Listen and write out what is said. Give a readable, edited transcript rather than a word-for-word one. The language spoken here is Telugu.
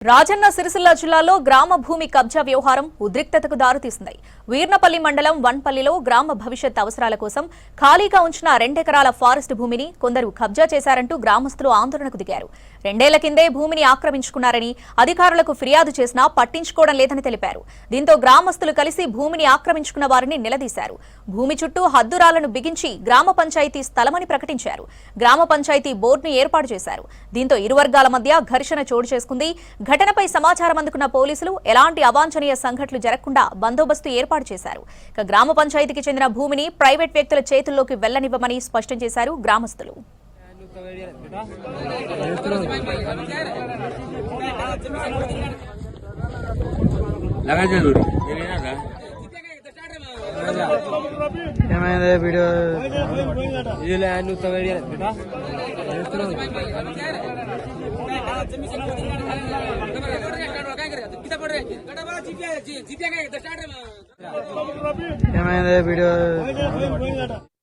రాజన్న సిరిసిల్ల జిల్లాలో గ్రామ భూమి కబ్జా వ్యవహారం ఉద్రిక్తతకు దారితీసింది. వీర్నపల్లి మండలం వన్పల్లిలో గ్రామ భవిష్యత్ అవసరాల కోసం ఖాళీగా ఉంచిన 2 ఎకరాల ఫారెస్ట్ భూమిని కొందరు కబ్జా చేశారంటూ గ్రామస్తులు ఆందోళనకు దిగారు. 2 ఏళ్ల కిందే భూమిని ఆక్రమించుకున్నారని అధికారులకు ఫిర్యాదు చేసినా పట్టించుకోవడం లేదని తెలిపారు. దీంతో గ్రామస్తులు కలిసి భూమిని ఆక్రమించుకున్న వారిని నిలదీశారు. భూమి చుట్టూ హద్దురాలను బిగించి గ్రామ పంచాయతీ స్థలమని ప్రకటించారు. గ్రామ పంచాయతీ బోర్డును ఏర్పాటు చేశారు. దీంతో ఇరు వర్గాల మధ్య ఘర్షణ చోటు చేసుకుంది. ఘటనపై సమాచారం అందుకున్న పోలీసులు ఎలాంటి అవాంఛనీయ సంఘటనలు జరగకుండా బందోబస్తు ఏర్పాటు చేశారు. గ్రామ పంచాయతీకి చెందిన భూమిని ప్రైవేట్ వ్యక్తుల చేతుల్లోకి వెళ్లనివ్వమని స్పష్టం చేశారు గ్రామస్తులు. ఏమైంది వీడియో